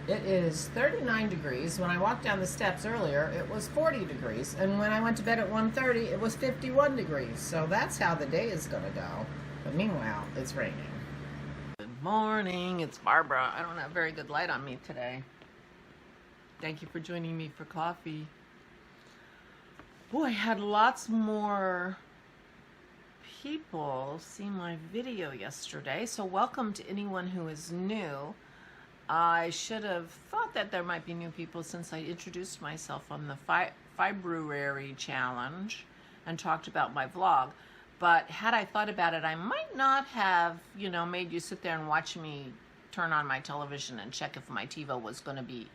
It is 39 degrees. When I walked down the steps earlier, it was 40 degrees. And when I went to bed at 1:30, it was 51 degrees. So that's how the day is going to go. But meanwhile, it's raining. Good morning. It's Barbara. I don't have very good light on me today. Thank you for joining me for coffee. Boy, I had lots more people see my video yesterday. So welcome to anyone who is new. I should have thought that there might be new people since I introduced myself on the February challenge and talked about my vlog. But had I thought about it, I might not have, made you sit there and watch me turn on my television and check if my TiVo was going to be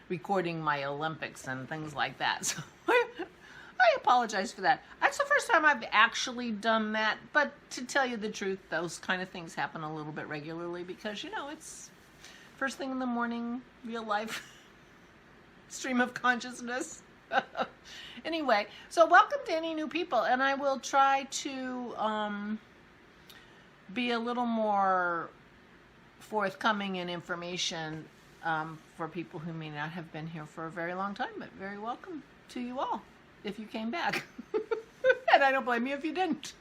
recording my Olympics and things like that. So I apologize for that. That's the first time I've actually done that. But to tell you the truth, those kind of things happen a little bit regularly because, it's first thing in the morning, real life, stream of consciousness. Anyway, so welcome to any new people, and I will try to be a little more forthcoming in information for people who may not have been here for a very long time, but very welcome to you all if you came back. And I don't blame you if you didn't.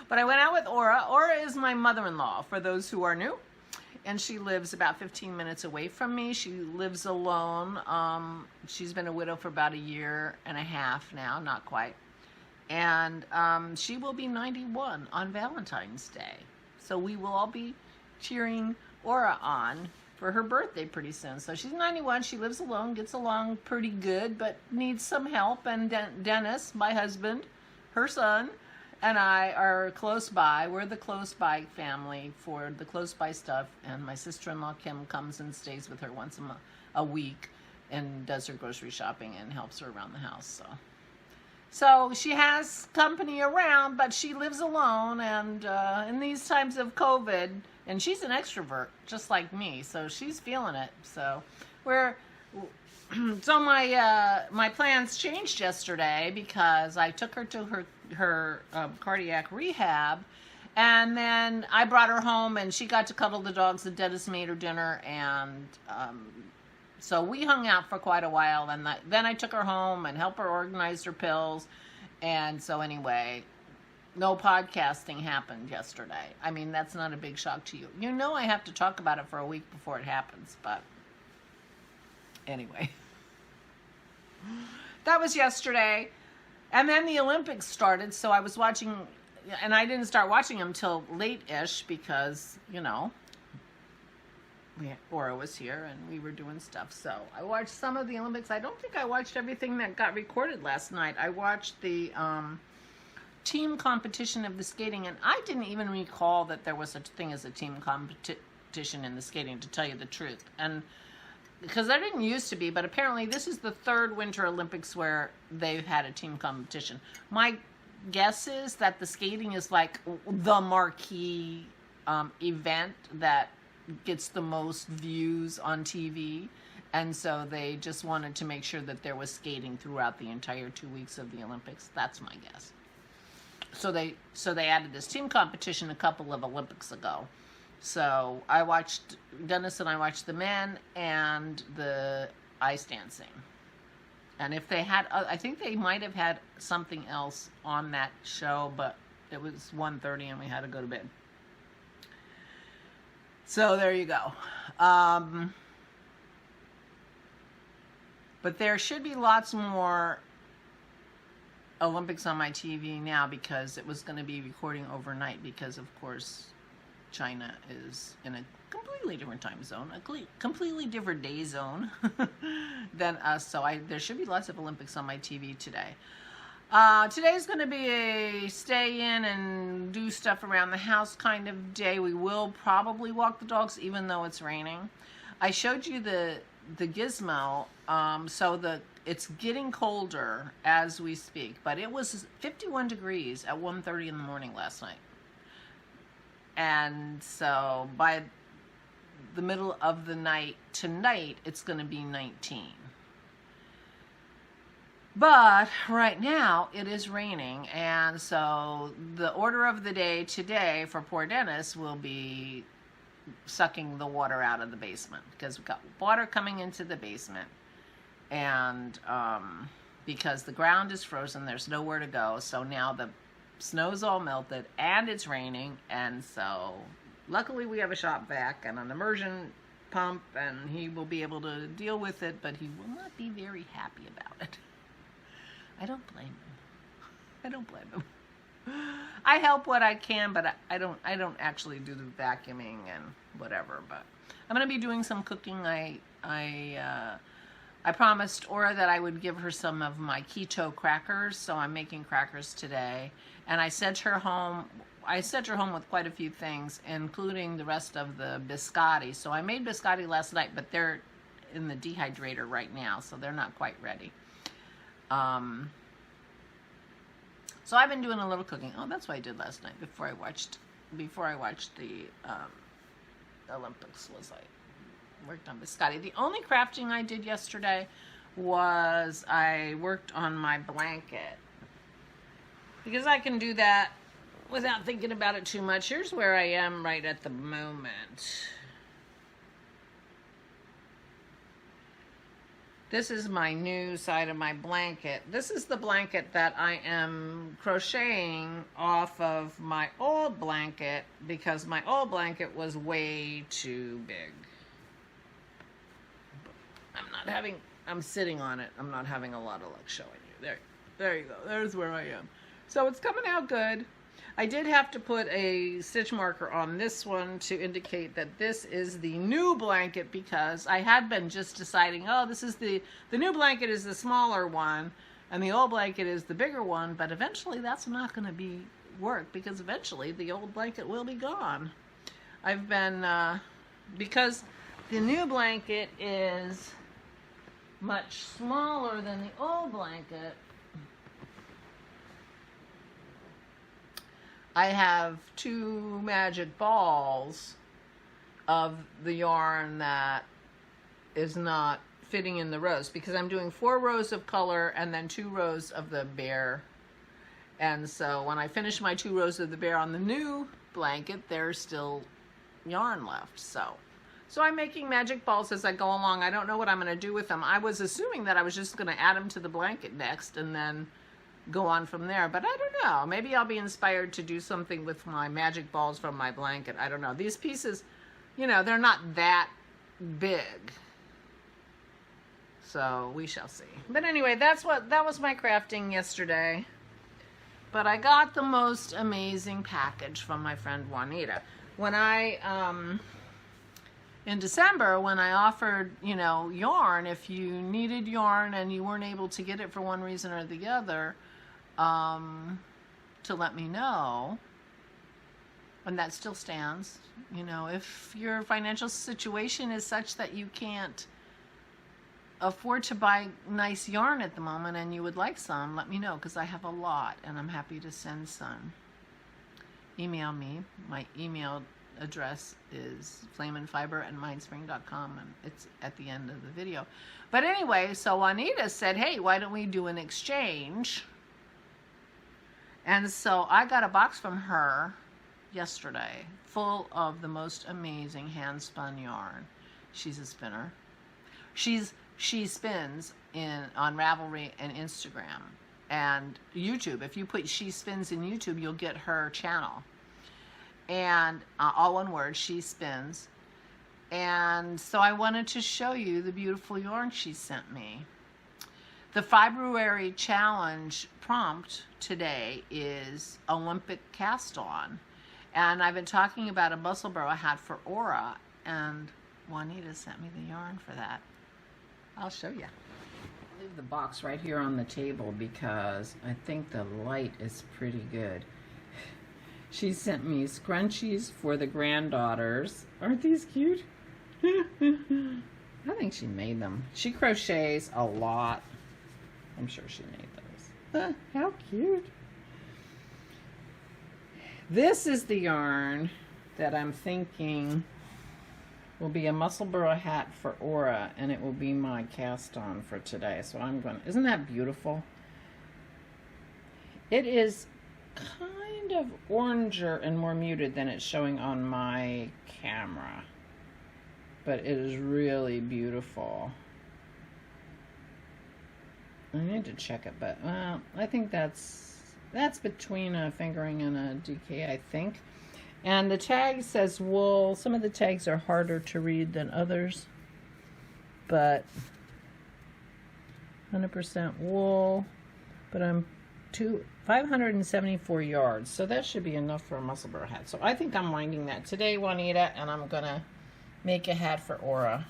But I went out with Aura. Aura is my mother-in-law, for those who are new. And she lives about 15 minutes away from me. She lives alone. She's been a widow for about 1.5 years now, not quite. And she will be 91 on Valentine's Day. So we will all be cheering Aura on for her birthday pretty soon. So she's 91. She lives alone, gets along pretty good, but needs some help. And Dennis, my husband, her son, and I are close by. We're the close by family for the close by stuff. And my sister-in-law Kim comes and stays with her once a week and does her grocery shopping and helps her around the house. So she has company around, but she lives alone. And in these times of COVID, and she's an extrovert just like me, so she's feeling it. So my plans changed yesterday because I took her to her cardiac rehab, and then I brought her home and she got to cuddle the dogs. The dentist made her dinner, and so we hung out for quite a while, and then I took her home and helped her organize her pills. And so anyway, no podcasting happened yesterday. I mean, that's not a big shock to you. I have to talk about it for a week before it happens, but anyway. That was yesterday. And then the Olympics started, so I was watching, and I didn't start watching them till late-ish because, Aura was here and we were doing stuff. So I watched some of the Olympics. I don't think I watched everything that got recorded last night. I watched the team competition of the skating, and I didn't even recall that there was such a thing as a team competition in the skating, to tell you the truth. And because there didn't used to be, but apparently this is the third Winter Olympics where they've had a team competition. My guess is that the skating is like the marquee event that gets the most views on TV. And so they just wanted to make sure that there was skating throughout the entire 2 weeks of the Olympics. That's my guess. So they added this team competition a couple of Olympics ago. So Dennis and I watched the men and the ice dancing. And if they had, I think they might have had something else on that show, but it was 1:30 and we had to go to bed. So there you go. But there should be lots more Olympics on my TV now because it was going to be recording overnight because, of course, China is in a completely different time zone, a completely different day zone than us. So there should be lots of Olympics on my TV today. Today's going to be a stay in and do stuff around the house kind of day. We will probably walk the dogs even though it's raining. I showed you the gizmo, so it's getting colder as we speak, but it was 51 degrees at 1:30 in the morning last night. And so by the middle of the night tonight, it's going to be 19. But right now it is raining, and so the order of the day today for poor Dennis will be sucking the water out of the basement, because we've got water coming into the basement, and because the ground is frozen, there's nowhere to go. So now the snow's all melted and it's raining, and so luckily we have a shop vac and an immersion pump, and he will be able to deal with it, but he will not be very happy about it. I don't blame him. I don't blame him. I help what I can, but I don't actually do the vacuuming and whatever. But I'm going to be doing some cooking. I promised Aura that I would give her some of my keto crackers, so I'm making crackers today. And I sent her home with quite a few things, including the rest of the biscotti. So I made biscotti last night, but they're in the dehydrator right now, so they're not quite ready. So I've been doing a little cooking. Oh, that's what I did last night before I watched the Olympics. Was I worked on biscotti. The only crafting I did yesterday was I worked on my blanket, because I can do that without thinking about it too much. Here's where I am right at the moment. This is my new side of my blanket. This is the blanket that I am crocheting off of my old blanket, because my old blanket was way too big. I'm sitting on it. I'm not having a lot of luck showing you. There you go. There's where I am. So it's coming out good. I did have to put a stitch marker on this one to indicate that this is the new blanket, because I had been just deciding, oh, this is the new blanket is the smaller one and the old blanket is the bigger one, but eventually that's not going to work, because eventually the old blanket will be gone. I've been, because the new blanket is much smaller than the old blanket, I have 2 magic balls of the yarn that is not fitting in the rows, because I'm doing 4 rows of color and then 2 rows of the bear. And so when I finish my 2 rows of the bear on the new blanket, there's still yarn left. So I'm making magic balls as I go along. I don't know what I'm going to do with them. I was assuming that I was just going to add them to the blanket next and then go on from there, but I don't know. Maybe I'll be inspired to do something with my magic balls from my blanket. I don't know. These pieces, you know, they're not that big, so we shall see. But anyway, that was my crafting yesterday. But I got the most amazing package from my friend Juanita. When in December, when I offered, you know, yarn, if you needed yarn and you weren't able to get it for one reason or the other, to let me know, and that still stands. You know, if your financial situation is such that you can't afford to buy nice yarn at the moment and you would like some, let me know, because I have a lot and I'm happy to send some. Email me. My email address is flameandfiber@mindspring.com, and it's at the end of the video. But anyway, so Juanita said, hey, why don't we do an exchange? And so I got a box from her yesterday full of the most amazing hand-spun yarn. She's a spinner. She spins on Ravelry and Instagram and YouTube. If you put She Spins in YouTube, you'll get her channel. And all one word, She Spins. And so I wanted to show you the beautiful yarn she sent me. The February challenge prompt today is Olympic cast on. And I've been talking about a Musselburgh hat for Aura, and Juanita sent me the yarn for that. I'll show you. I'll leave the box right here on the table because I think the light is pretty good. She sent me scrunchies for the granddaughters. Aren't these cute? I think she made them. She crochets a lot. I'm sure she made those. How cute. This is the yarn that I'm thinking will be a Musselburgh hat for Aura, and it will be my cast on for today. So I'm going to, isn't that beautiful? It is kind of oranger and more muted than it's showing on my camera. But it is really beautiful. I need to check it, but well, I think that's between a fingering and a DK, I think. And the tag says wool. Some of the tags are harder to read than others, but 100% wool. But I'm 574 yards, so that should be enough for a musselburgh hat. So I think I'm winding that today, Juanita, and I'm gonna make a hat for Aura.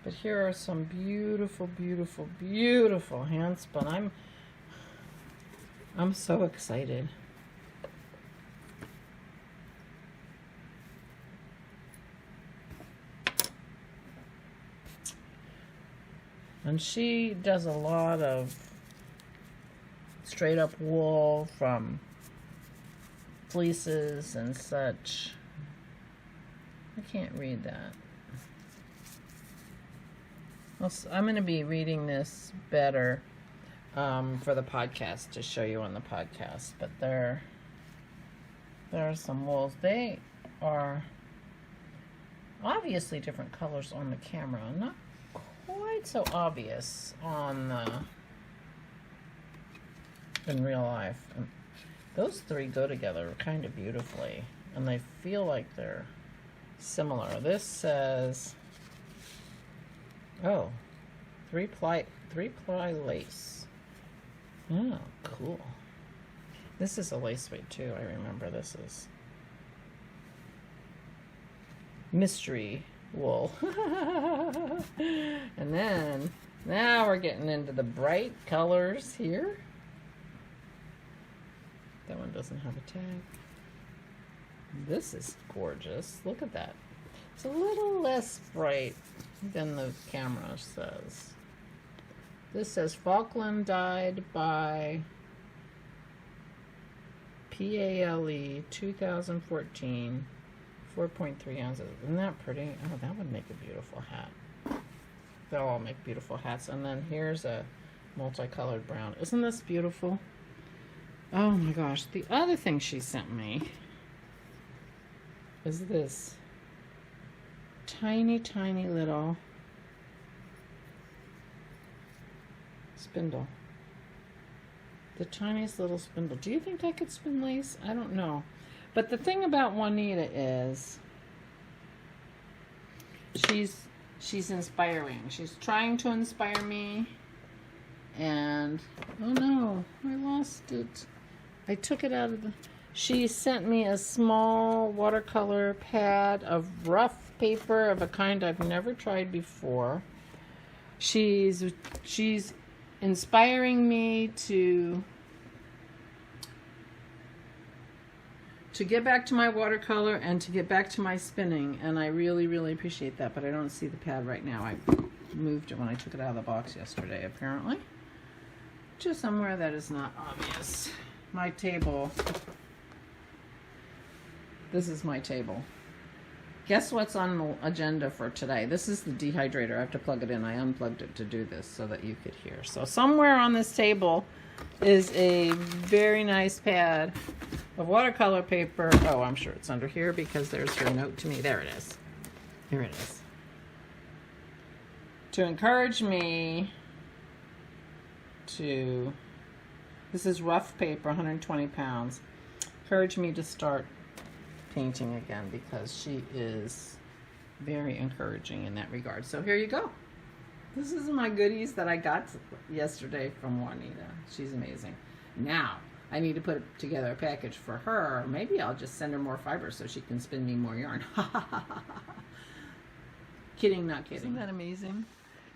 But here are some beautiful, beautiful, beautiful hand spun. I'm so excited. And she does a lot of straight up wool from fleeces and such. I can't read that. Well, I'm going to be reading this better for the podcast, to show you on the podcast. But there are some wools. They are obviously different colors on the camera. Not quite so obvious on in real life. And those three go together kind of beautifully, and they feel like they're similar. This says, oh, three ply lace. Oh, cool. This is a lace weight too. I remember this is mystery wool. And then now we're getting into the bright colors here. That one doesn't have a tag. This is gorgeous. Look at that. It's a little less bright than the camera says. This says Falkland dyed by PALE 2014, 4.3 ounces. Isn't that pretty? Oh, that would make a beautiful hat. They'll all make beautiful hats. And then here's a multicolored brown. Isn't this beautiful? Oh my gosh. The other thing she sent me is this tiny, tiny little spindle. The tiniest little spindle. Do you think I could spin lace? I don't know. But the thing about Juanita is she's inspiring. She's trying to inspire me. And oh no, I lost it. I took it out of the... She sent me a small watercolor pad of rough paper of a kind I've never tried before. She's inspiring me to get back to my watercolor and to get back to my spinning, and I really, really appreciate that, but I don't see the pad right now. I moved it when I took it out of the box yesterday, apparently, to somewhere that is not obvious. My table. This is my table. Guess what's on the agenda for today? This is the dehydrator. I have to plug it in. I unplugged it to do this so that you could hear. So somewhere on this table is a very nice pad of watercolor paper. Oh, I'm sure it's under here because there's her note to me. There it is. Here it is. To encourage me to... This is rough paper, 120 pounds. Encourage me to start painting again, because she is very encouraging in that regard. So here you go. This is my goodies that I got yesterday from Juanita. She's amazing. Now, I need to put together a package for her. Maybe I'll just send her more fibers so she can spin me more yarn. Kidding, not kidding. Isn't that amazing?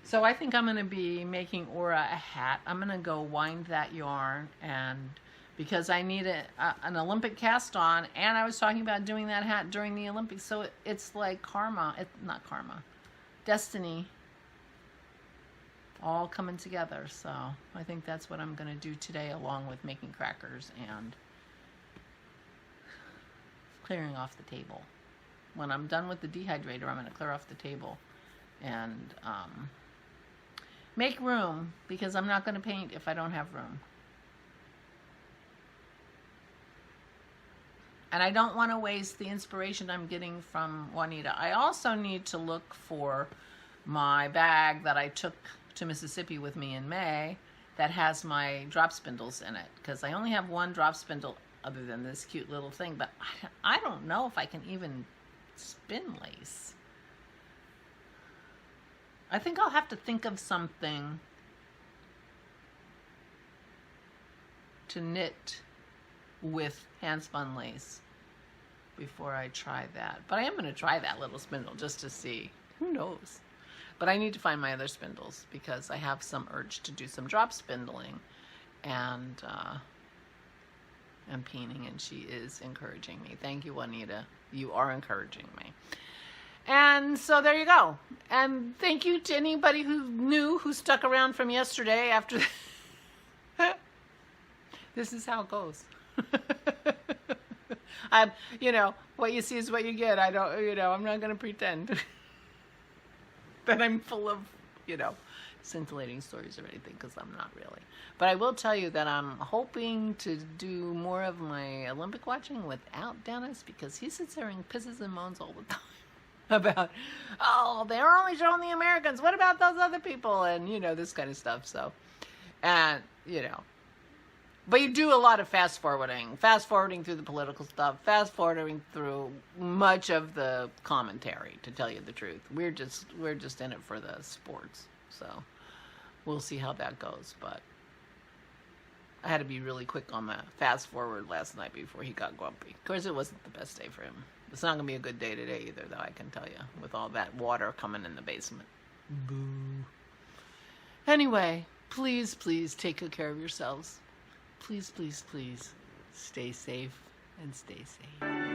So I think I'm going to be making Aura a hat. I'm going to go wind that yarn, and because I need an Olympic cast on, and I was talking about doing that hat during the Olympics, so it's like karma. It's not karma. Destiny. All coming together. So I think that's what I'm going to do today, along with making crackers and clearing off the table. When I'm done with the dehydrator, I'm going to clear off the table and make room, because I'm not going to paint if I don't have room. And I don't want to waste the inspiration I'm getting from Juanita. I also need to look for my bag that I took to Mississippi with me in May that has my drop spindles in it, because I only have one drop spindle other than this cute little thing, but I don't know if I can even spin lace. I think I'll have to think of something to knit with hand spun lace before I try that. But I am going to try that little spindle just to see. Who knows? But I need to find my other spindles because I have some urge to do some drop spindling and peening, and she is encouraging me. Thank you, Juanita. You are encouraging me. And so there you go. And thank you to anybody who stuck around from yesterday after this is how it goes. What you see is what you get. I'm not going to pretend that I'm full of, scintillating stories or anything, because I'm not really. But I will tell you that I'm hoping to do more of my Olympic watching without Dennis, because he sits there and pisses and moans all the time about, they're only showing the Americans. What about those other people? And, this kind of stuff. So, and, but you do a lot of fast forwarding through the political stuff, fast forwarding through much of the commentary, to tell you the truth. We're just in it for the sports. So we'll see how that goes. But I had to be really quick on the fast forward last night before he got grumpy. Of course, it wasn't the best day for him. It's not going to be a good day today either, though, I can tell you, with all that water coming in the basement. Boo. Anyway, please take good care of yourselves. Please, stay safe and stay safe.